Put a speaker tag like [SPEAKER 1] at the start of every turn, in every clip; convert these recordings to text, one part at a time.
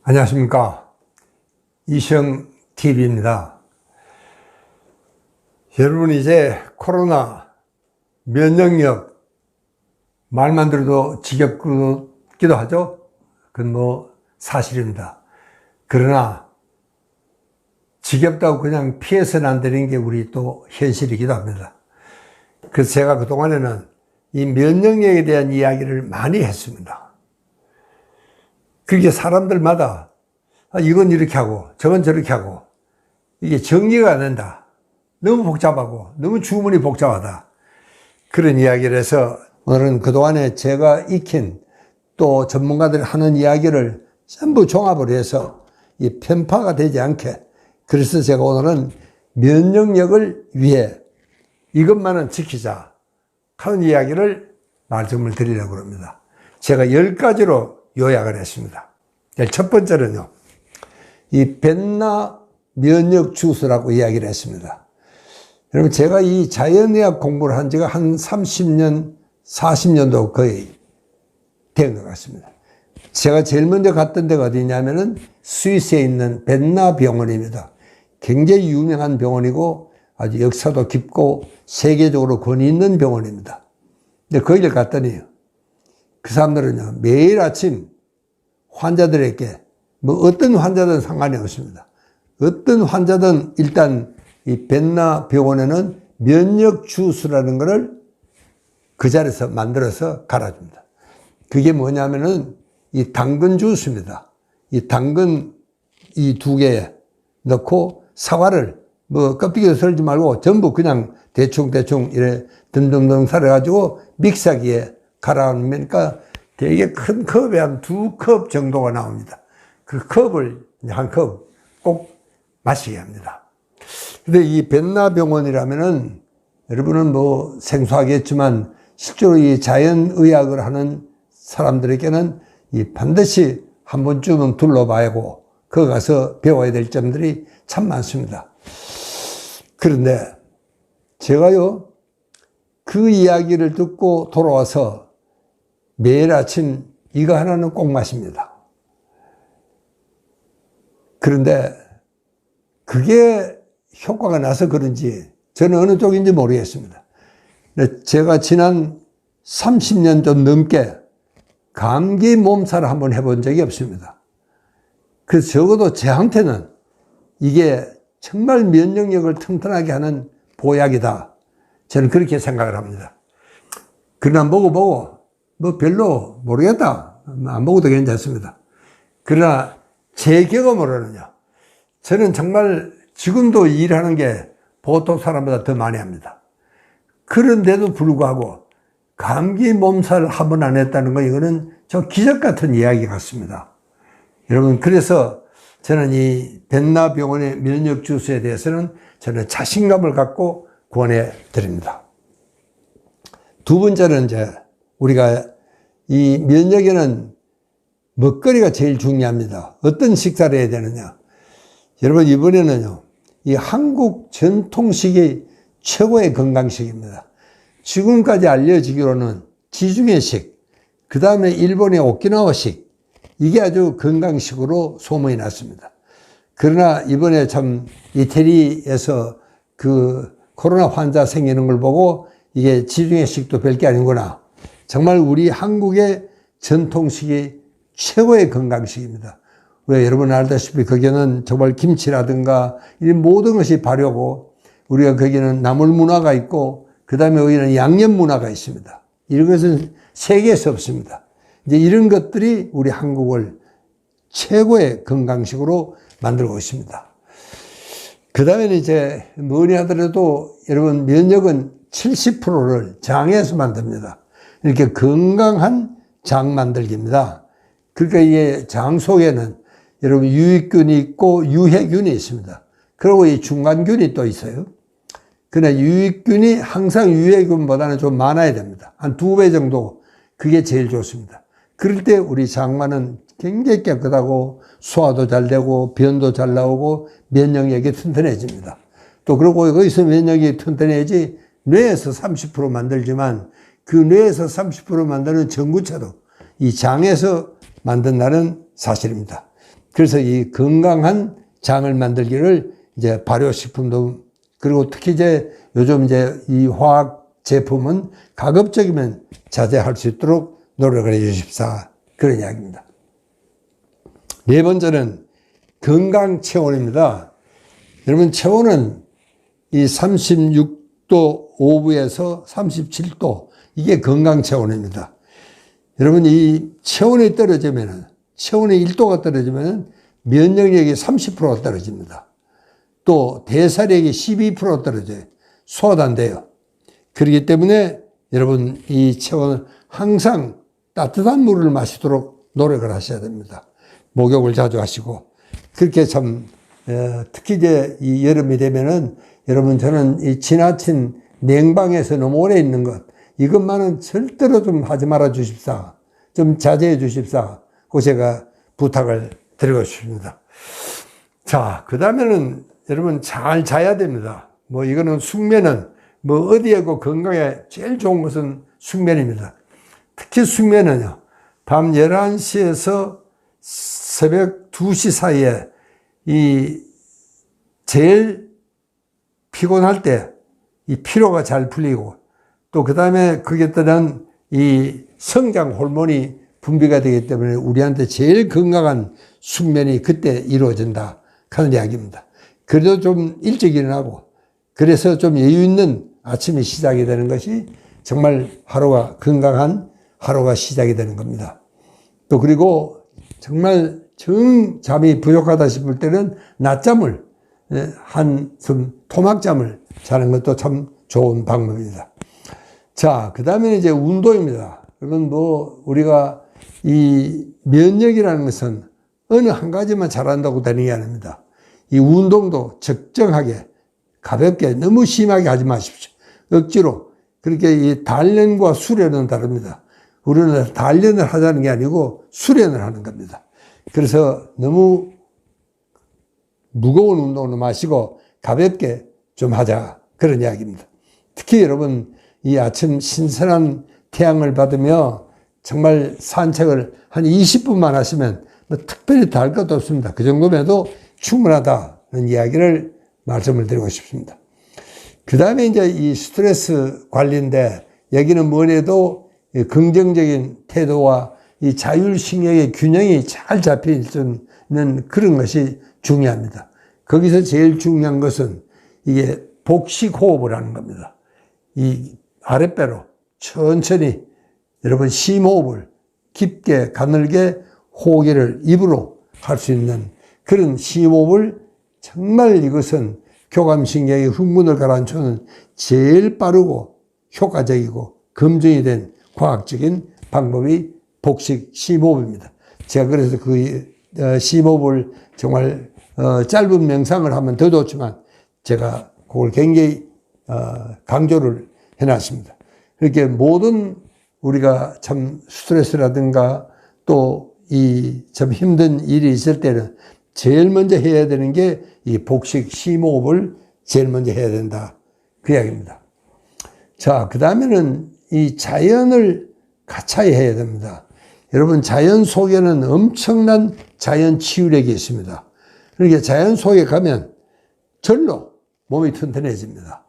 [SPEAKER 1] 안녕하십니까. 이시영TV입니다. 여러분, 이제 코로나 면역력 말만 들어도 지겹기도 하죠. 그건 사실입니다. 그러나 지겹다고 그냥 피해서는 안 되는 게 우리 또 현실이기도 합니다. 그래서 제가 그동안에는 이 면역력에 대한 이야기를 많이 했습니다. 그게 사람들마다 이건 이렇게 하고 저건 저렇게 하고 이게 정리가 안 된다. 너무 복잡하고 너무 주문이 복잡하다. 그런 이야기를 해서 오늘은 그동안에 제가 익힌 또 전문가들이 하는 이야기를 전부 종합을 해서 이 편파가 되지 않게, 그래서 제가 오늘은 면역력을 위해 이것만은 지키자 하는 이야기를 말씀을 드리려고 합니다. 제가 10가지로 요약을 했습니다. 첫 번째는요, 이 벤나 면역 주스라고 이야기를 했습니다. 여러분, 제가 이 자연의학 공부를 한 지가 한 30년, 40년도 거의 된 것 같습니다. 제가 제일 먼저 갔던 데가 어디냐면은 스위스에 있는 벤나 병원입니다. 굉장히 유명한 병원이고 아주 역사도 깊고 세계적으로 권위 있는 병원입니다. 근데 거기를 갔더니 그 사람들은요, 매일 아침 환자들에게 어떤 환자든 상관이 없습니다. 어떤 환자든 일단 이 벤나 병원에는 면역 주스라는 것을 그 자리에서 만들어서 갈아줍니다. 그게 뭐냐면은 이 당근 주스입니다. 이 당근 이 2개에 넣고 사과를 껍데기를 썰지 말고 전부 그냥 대충 이래 듬듬듬 썰어가지고 믹서기에 갈아놓으니까 되게 큰 컵에 한 2컵 정도가 나옵니다. 그 컵을 한 컵 꼭 마시게 합니다. 근데 이 벤나 병원이라면은 여러분은 생소하겠지만 실제로 이 자연의학을 하는 사람들에게는 이 반드시 한 번쯤은 둘러봐야 하고 거기 가서 배워야 될 점들이 참 많습니다. 그런데 제가요, 그 이야기를 듣고 돌아와서 매일 아침 이거 하나는 꼭 마십니다. 그런데 그게 효과가 나서 그런지 저는 어느 쪽인지 모르겠습니다. 근데 제가 지난 30년 좀 넘게 감기 몸살을 한번 해본 적이 없습니다. 그래서 적어도 저한테는 이게 정말 면역력을 튼튼하게 하는 보약이다. 저는 그렇게 생각을 합니다. 그러나 먹어보고 별로 모르겠다. 안 먹어도 괜찮습니다. 그러나 제 경험으로는요, 저는 정말 지금도 일하는 게 보통 사람보다 더 많이 합니다. 그런데도 불구하고 감기 몸살 한 번 안 했다는 거, 이거는 저 기적 같은 이야기 같습니다. 여러분, 그래서 저는 이 벤나 병원의 면역 주스에 대해서는 저는 자신감을 갖고 권해 드립니다. 두 번째는 이제 우리가 이 면역에는 먹거리가 제일 중요합니다. 어떤 식사를 해야 되느냐. 여러분, 이번에는요, 이 한국 전통식이 최고의 건강식입니다. 지금까지 알려지기로는 지중해식, 그 다음에 일본의 오키나와식, 이게 아주 건강식으로 소문이 났습니다. 그러나 이번에 참 이태리에서 그 코로나 환자 생기는 걸 보고 이게 지중해식도 별게 아니구나. 정말 우리 한국의 전통식이 최고의 건강식입니다. 왜, 여러분 알다시피 거기는 정말 김치라든가 이 모든 것이 발효고, 우리가 거기는 나물 문화가 있고, 그 다음에 여기는 양념 문화가 있습니다. 이런 것은 세계에서 없습니다. 이제 이런 것들이 우리 한국을 최고의 건강식으로 만들고 있습니다. 그 다음에는 이제 뭐니 하더라도 여러분, 면역은 70%를 장에서 만듭니다. 이렇게 건강한 장 만들기입니다. 그러니까 이게 장 속에는 여러분 유익균이 있고 유해균이 있습니다. 그리고 이 중간균이 또 있어요. 그러나 유익균이 항상 유해균보다는 좀 많아야 됩니다. 한 2배 정도. 그게 제일 좋습니다. 그럴 때 우리 장만은 굉장히 깨끗하고 소화도 잘 되고 변도 잘 나오고 면역력이 튼튼해집니다. 또 그리고 거기서 면역력이 튼튼해야지 뇌에서 30% 만들지만 그 뇌에서 30% 만드는 전구체도 이 장에서 만든다는 사실입니다. 그래서 이 건강한 장을 만들기를 이제 발효식품도, 그리고 특히 이제 요즘 이제 이 화학 제품은 가급적이면 자제할 수 있도록 노력을 해 주십사. 그런 이야기입니다. 네 번째는 건강 체온입니다. 여러분, 체온은 이 36도 5부에서 37도, 이게 건강 체온입니다. 여러분, 이 체온이 떨어지면은, 체온이 1도가 떨어지면은 면역력이 30%가 떨어집니다. 또 대사력이 12% 떨어져요. 소화도 안 돼요. 그렇기 때문에 여러분, 이 체온은 항상 따뜻한 물을 마시도록 노력을 하셔야 됩니다. 목욕을 자주 하시고. 그렇게 참, 특히 이제 이 여름이 되면은, 여러분, 저는 이 지나친 냉방에서 너무 오래 있는 것, 이것만은 절대로 좀 하지 말아 주십사. 좀 자제해 주십사. 그 제가 부탁을 드리고 싶습니다. 자, 그 다음에는 여러분 잘 자야 됩니다. 뭐 이거는 숙면은 뭐 어디에고 건강에 제일 좋은 것은 숙면입니다. 특히 숙면은요, 밤 11시에서 새벽 2시 사이에 이 제일 피곤할 때 이 피로가 잘 풀리고, 또 그 다음에 거기에 따른 이 성장 호르몬이 분비가 되기 때문에 우리한테 제일 건강한 숙면이 그때 이루어진다 하는 이야기입니다. 그래도 좀 일찍 일어나고, 그래서 좀 여유 있는 아침이 시작이 되는 것이 정말 하루가 건강한 하루가 시작이 되는 겁니다. 또 그리고 정말 정 잠이 부족하다 싶을 때는 낮잠을, 한숨 토막잠을 자는 것도 참 좋은 방법입니다. 자, 그 다음에 이제 운동입니다. 그건 뭐 우리가 이 면역이라는 것은 어느 한 가지만 잘한다고 되는 게 아닙니다. 이 운동도 적정하게 가볍게 너무 심하게 하지 마십시오. 억지로. 그렇게 이 단련과 수련은 다릅니다. 우리는 단련을 하자는 게 아니고 수련을 하는 겁니다. 그래서 너무 무거운 운동은 마시고 가볍게 좀 하자, 그런 이야기입니다. 특히 여러분, 이 아침 신선한 태양을 받으며 정말 산책을 한 20분만 하시면 뭐 특별히 더 할 것도 없습니다. 그 정도면 해도 충분하다는 이야기를 말씀을 드리고 싶습니다. 그 다음에 이제 이 스트레스 관리인데, 여기는 뭐래도 긍정적인 태도와 이 자율신경의 균형이 잘 잡혀 있는 그런 것이 중요합니다. 거기서 제일 중요한 것은 이게 복식호흡을 하는 겁니다. 이 아랫배로 천천히 여러분 심호흡을 깊게 가늘게 호흡을 입으로 할 수 있는 그런 심호흡을, 정말 이것은 교감신경의 흥분을 가라앉히는 제일 빠르고 효과적이고 검증이 된 과학적인 방법이 복식 심호흡입니다. 제가 그래서 그 심호흡을 정말 짧은 명상을 하면 더 좋지만 제가 그걸 굉장히 강조를 해놨습니다. 그렇게 모든 우리가 참 스트레스라든가 또 이 참 힘든 일이 있을 때는 제일 먼저 해야 되는 게 이 복식 심호흡을 제일 먼저 해야 된다, 그 이야기입니다. 자, 그 다음에는 이 자연을 가차히 해야 됩니다. 여러분, 자연 속에는 엄청난 자연 치유력이 있습니다. 그러니까 자연 속에 가면 절로 몸이 튼튼해집니다.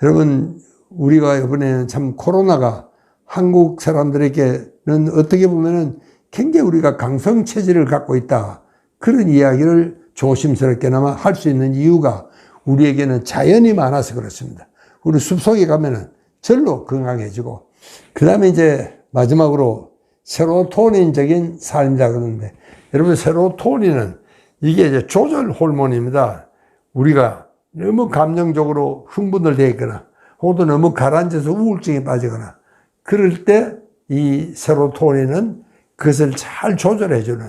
[SPEAKER 1] 여러분, 우리가 이번에는 참 코로나가 한국 사람들에게는 어떻게 보면은 굉장히 우리가 강성 체질을 갖고 있다, 그런 이야기를 조심스럽게나마 할 수 있는 이유가 우리에게는 자연이 많아서 그렇습니다. 우리 숲속에 가면은 절로 건강해지고, 그 다음에 이제 마지막으로 세로토닌적인 삶이라 그러는데, 여러분, 세로토닌은 이게 이제 조절 호르몬입니다. 우리가 너무 감정적으로 흥분을 돼 있거나 혹은 너무 가라앉아서 우울증에 빠지거나 그럴 때 이 세로토닌은 그것을 잘 조절해주는,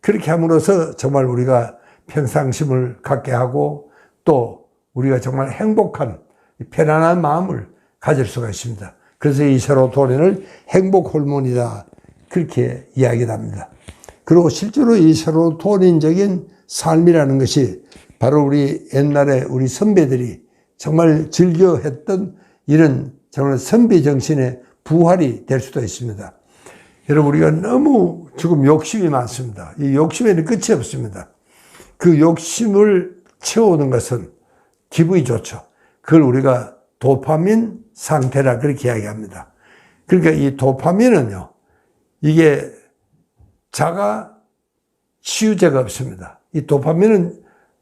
[SPEAKER 1] 그렇게 함으로써 정말 우리가 평상심을 갖게 하고 또 우리가 정말 행복한 편안한 마음을 가질 수가 있습니다. 그래서 이 세로토닌을 행복 호르몬이다, 그렇게 이야기를 합니다. 그리고 실제로 이 세로토닌적인 삶이라는 것이 바로 우리 옛날에 우리 선배들이 정말 즐겨 했던 이런 정말 선비 정신의 부활이 될 수도 있습니다. 여러분, 우리가 너무 지금 욕심이 많습니다. 이 욕심에는 끝이 없습니다. 그 욕심을 채우는 것은 기분이 좋죠. 그걸 우리가 도파민 상태라 그렇게 이야기합니다. 그러니까 이 도파민은요, 이게 자가 치유제가 없습니다. 이 도파민은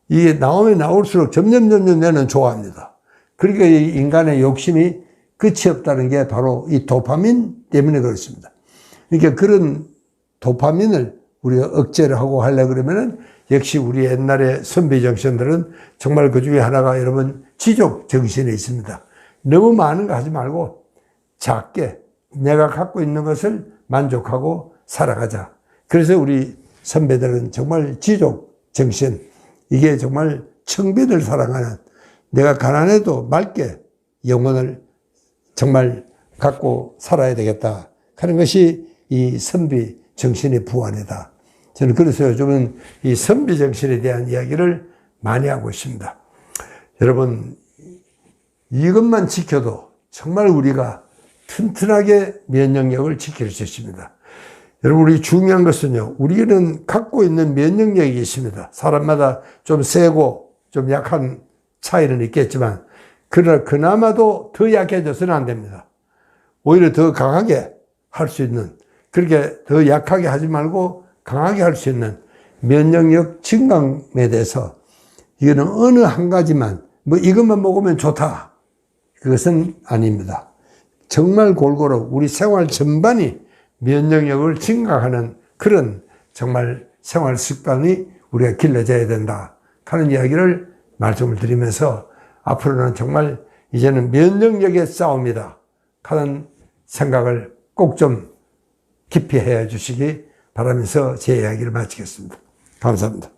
[SPEAKER 1] 이게 나오면 나올수록 점점 내는 좋아합니다. 그러니까 이 인간의 욕심이 끝이 없다는 게 바로 이 도파민 때문에 그렇습니다. 그러니까 그런 도파민을 우리가 억제를 하고 하려고 그러면은 역시 우리 옛날의 선배 정신들은 정말 그 중에 하나가 여러분 지족 정신에 있습니다. 너무 많은 거 하지 말고 작게 내가 갖고 있는 것을 만족하고 살아가자. 그래서 우리 선배들은 정말 지족 정신, 이게 정말 청빈을 사랑하는, 내가 가난해도 맑게 영혼을 정말 갖고 살아야 되겠다 하는 것이 이 선비 정신의 부활이다. 저는 그래서 요즘은 이 선비 정신에 대한 이야기를 많이 하고 있습니다. 여러분, 이것만 지켜도 정말 우리가 튼튼하게 면역력을 지킬 수 있습니다. 여러분, 우리 중요한 것은요, 우리는 갖고 있는 면역력이 있습니다. 사람마다 좀 세고 좀 약한 차이는 있겠지만, 그러나 그나마도 더 약해져서는 안 됩니다. 오히려 더 강하게 할 수 있는, 그렇게 더 약하게 하지 말고 강하게 할 수 있는 면역력 증강에 대해서, 이거는 어느 한 가지만, 뭐 이것만 먹으면 좋다, 그것은 아닙니다. 정말 골고루 우리 생활 전반이 면역력을 증강하는 그런 정말 생활 습관이 우리가 길러져야 된다 하는 이야기를 말씀을 드리면서, 앞으로는 정말 이제는 면역력의 싸움이다 하는 생각을 꼭 좀 깊이 해 주시기 바라면서 제 이야기를 마치겠습니다. 감사합니다.